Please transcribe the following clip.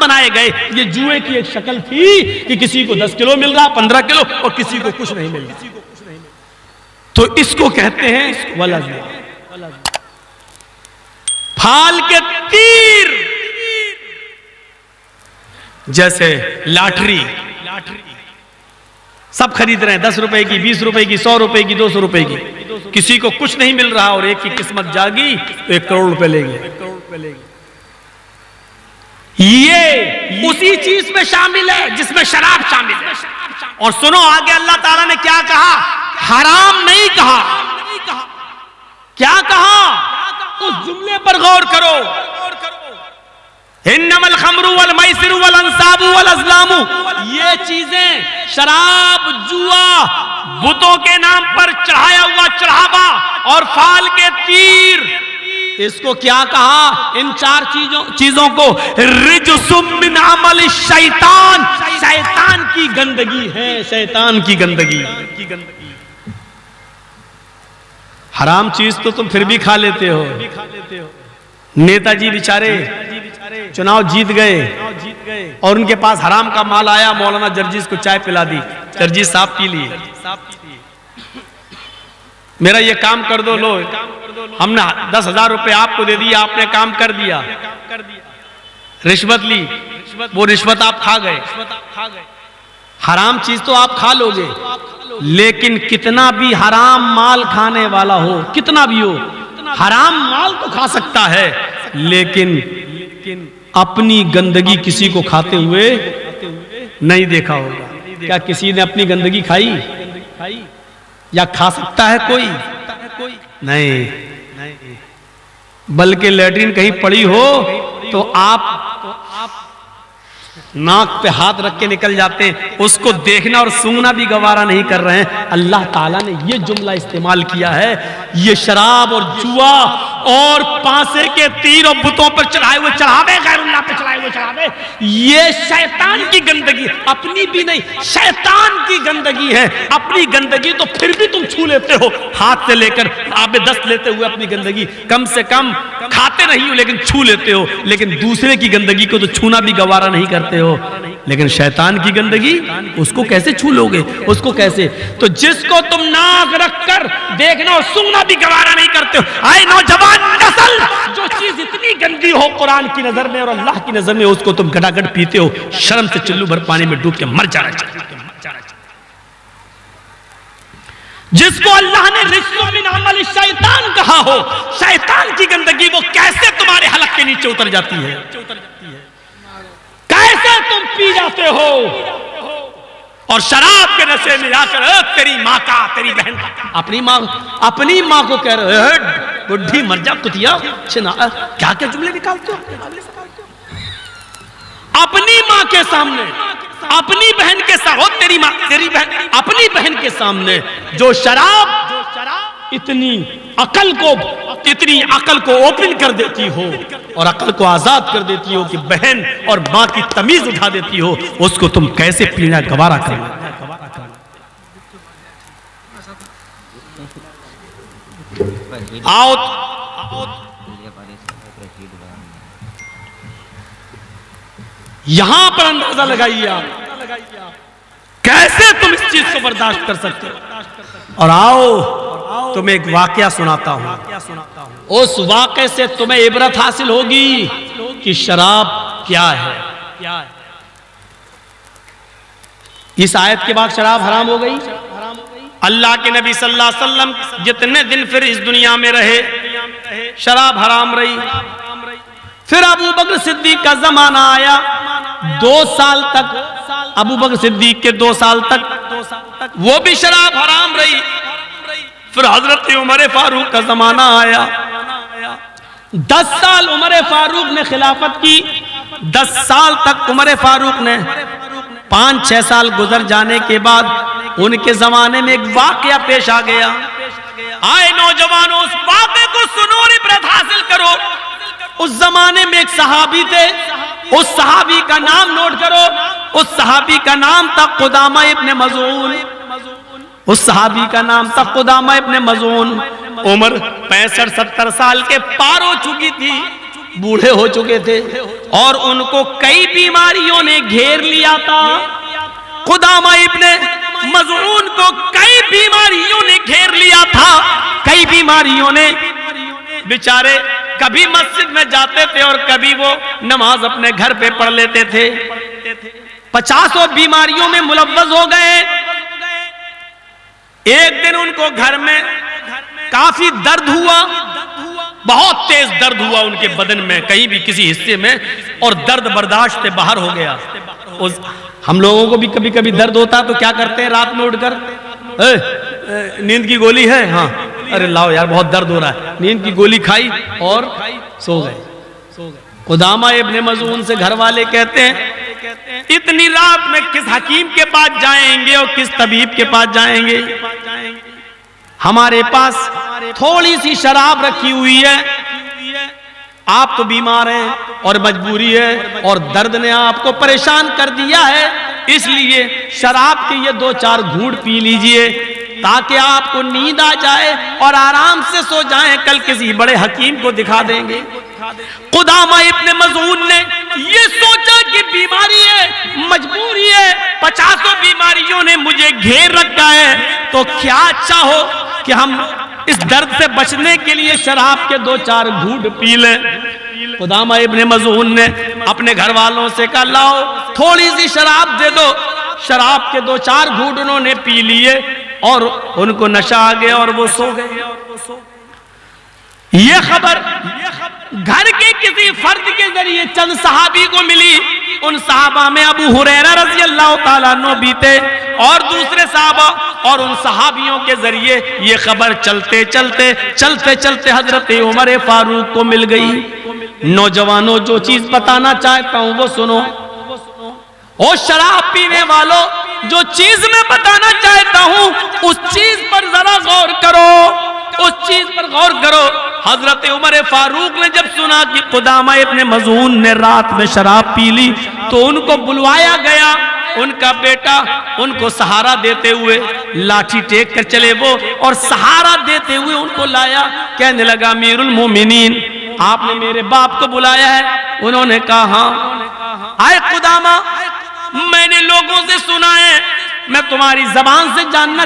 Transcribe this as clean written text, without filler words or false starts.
बनाए गए। ये जुए की एक शक्ल थी कि किसी को 10 किलो मिल रहा, 15 किलो, और किसी को कुछ नहीं मिल रहा। तो इसको कहते हैं वलद, फाल के तीर। जैसे लॉटरी सब खरीद रहे हैं, 10 रुपए की, 20 रुपए की, 100 रुपए की, 200 रुपए की, किसी को कुछ नहीं मिल रहा और एक की किस्मत जागी तो 1 करोड़ रुपए ले गए। ये उसी चीज में शामिल है जिसमें शराब शामिल है। और सुनो आगे अल्लाह ताला ने क्या कहा, हराम नहीं कहा, क्या कहा, उस जुमले पर गौर करो। इन्नमल खमरु वल मैसिरु वल अंसाबु वल अज़लामु, ये चीजें शराब, जुआ, बुतों के नाम पर चढ़ाया हुआ चढ़ावा और फाल के तीर, इसको क्या कहा, इन 4 चीजों को रिजसुम मिन अमल शैतान, शैतान की गंदगी है, शैतान की गंदगी। हराम चीज तो तुम फिर भी खा लेते हो। नेताजी बेचारे चुनाव जीत गए और उनके पास हराम का माल आया, मौलाना जर्जिस को चाय पिला दी, जर्जिस साहब पी लिए, मेरा ये काम कर दो, लो हमने 10,000 रुपए आपको दे दिया, आपने काम कर दिया। रिश्वत ली, वो रिश्वत आप खा गए। हराम चीज तो आप खा लोगे, लेकिन कितना भी हराम माल खाने वाला हो, कितना भी हो, हराम माल तो खा सकता है, लेकिन अपनी गंदगी किसी को खाते हुए नहीं देखा होगा। क्या किसी ने अपनी गंदगी खाई या खा सकता है कोई? नहीं, बल्कि लैट्रिन कहीं पड़ी हो तो आप नाक पे हाथ रख के निकल जाते हैं, उसको देखना और सूंघना भी गवारा नहीं कर रहे हैं। अल्लाह ताला ने ये जुमला इस्तेमाल किया है, ये शराब और जुआ और पासे के तीर और बुतों पर चढ़ाए हुए चढ़ावे, गैरुल्लाह पे चढ़ाए हुए चढ़ावे, ये शैतान की गंदगी, अपनी भी नहीं, शैतान की गंदगी है। अपनी गंदगी तो फिर भी तुम छू लेते हो, हाथ से लेकर आबे दस्त लेते हुए अपनी गंदगी, कम से कम खाते नहीं हो लेकिन छू लेते हो, लेकिन दूसरे की गंदगी को तो छूना भी गवारा नहीं करते हो। लेकिन शैतान की गंदगी, उसको कैसे छू लोगे, उसको कैसे? तो जिसको तुम नाक रखकर देखना और सूंघना भी गवारा नहीं करते हो, आए नौजवान नस्ल, जो चीज इतनी गंदी हो कुरान की नजर में और अल्लाह की नजर में, उसको तुम गटागट पीते हो, शर्म से चुल्लू भर पानी में डूब के मर जाना चाहिए। जिसको अल्लाह ने रिज्सुम मिन अमल शैतान कहा हो, शैतान की गंदगी, वो कैसे तुम्हारे हलक के नीचे उतर जाती है, कैसे तुम पी जाते हो और शराब के नशे में आकर तेरी माँ का, तेरी बहन का, अपनी माँ को कह रहे हो बुढ़ी मर जा कुतिया, क्या क्या जुमले निकालते हो अपनी माँ के सामने, अपनी बहन के साथ, तेरी माँ, तेरी बहन, अपनी बहन के सामने जो शराब इतनी अकल को ओपन कर देती हो और अकल को आजाद कर देती हो कि बहन और माँ की तमीज उठा देती हो, उसको तुम कैसे पीना गवारा करना? आओ यहां पर अंदाजा लगाइए आप कैसे तुम इस चीज को बर्दाश्त कर सकते हो। और आओ तुम्हें एक वाकया सुनाता हूं, उस वाकये से तुम्हें इबरत हासिल होगी कि शराब क्या है। इस आयत के बाद शराब हराम हो गई। अल्लाह के नबी सल्लल्लाहु अलैहि वसल्लम जितने दिन फिर इस दुनिया में रहे, शराब हराम रही। फिर अबू बकर सिद्दीक का जमाना आया, 2 साल तक अबू बकर सिद्दीक के 2 साल तक वो भी शराब हराम रही। फिर हजरत उमर फारूक का जमाना आया, 10 साल उमर फारूक ने खिलाफत की। 10 साल तक उमर फारूक ने, 5-6 साल गुजर जाने के बाद उनके जमाने में एक वाकया पेश आ गया। आए नौजवानों, उस वाकये को सुनो और इबरत हासिल करो। उस जमाने में एक सहाबी थे, उस सहाबी का नाम नोट करो, उस सहाबी का नाम था कुदामा इब्न मज़ून। उस सहाबी का नाम था कुदामा इब्न मज़ून। उम्र 65-70 साल के पार हो चुकी थी। बूढ़े हो चुके थे और उनको कई बीमारियों ने घेर लिया था। कुदामा इब्ने मज़ऊन को कई बीमारियों ने घेर लिया था। कई बीमारियों ने, बेचारे कभी मस्जिद में जाते थे और कभी वो नमाज अपने घर पे पढ़ लेते थे। 50 बीमारियों में मुलव्वस हो गए। एक दिन उनको घर में काफी दर्द हुआ, बहुत तेज दर्द हुआ उनके बदन में, कहीं भी किसी हिस्से में, और दर्द बर्दाश्त से बाहर हो गया। हम लोगों को भी कभी कभी दर्द होता तो क्या करते हैं, रात में उठकर नींद की गोली है, हाँ अरे लाओ यार बहुत दर्द हो रहा है, नींद की गोली खाई और सो गए। कुदामा इब्ने मज़ऊन से घर वाले कहते हैं इतनी रात में किस हकीम के पास जाएंगे और किस तबीब के पास जाएंगे, हमारे पास थोड़ी सी शराब रखी हुई है, आप तो बीमार हैं और मजबूरी है और दर्द ने आपको परेशान कर दिया है, इसलिए शराब के ये 2-4 घूंट पी लीजिए ताकि आपको नींद आ जाए और आराम से सो जाएं, कल किसी बड़े हकीम को दिखा देंगे। कुदामा इब्ने मज़ऊन ने ये सोचा कि बीमारी है, मजबूरी है, 50 बीमारियों ने मुझे घेर रखा है, तो क्या अच्छा हो कि हम इस दर्द से बचने के लिए शराब के 2-4 घूंट पी लें। कुदामा इब्ने मज़ऊन ने अपने घर वालों से कहा लाओ थोड़ी सी शराब दे दो। शराब के 2-4 घूंट उन्होंने पी लिए और उनको नशा आ गया और वो सो गए। ये खबर घर के किसी फर्द के जरिए चंद सहाबी को मिली। उन सहाबा में अबू हुरैरा रज़ी अल्लाह ताला अन्हु भी थे और दूसरे सहाबा, और उन सहाबियों के जरिए ये खबर चलते चलते हजरत उमर फारूक को मिल गई। नौजवानों, जो चीज बताना चाहता हूं वो सुनो। ओ शराब पीने वालों, जो चीज मैं बताना चाहता हूं उस चीज पर जरा गौर करो, उस चीज पर गौर करो। हजरत उमर फारूक ने जब सुना कि कुदामा इब्ने मज़ऊन ने रात में शराब पी ली तो उनको बुलवाया गया। उनका बेटा उनको सहारा देते हुए लाठी टेक कर चले वो, और सहारा देते हुए उनको लाया। कहने लगा अमीरुल मोमिनीन, आपने मेरे बाप को बुलाया है? उन्होंने कहा हाँ। आए कुदामा, मैंने लोगों से सुना है, मैं तुम्हारी जबान से जानना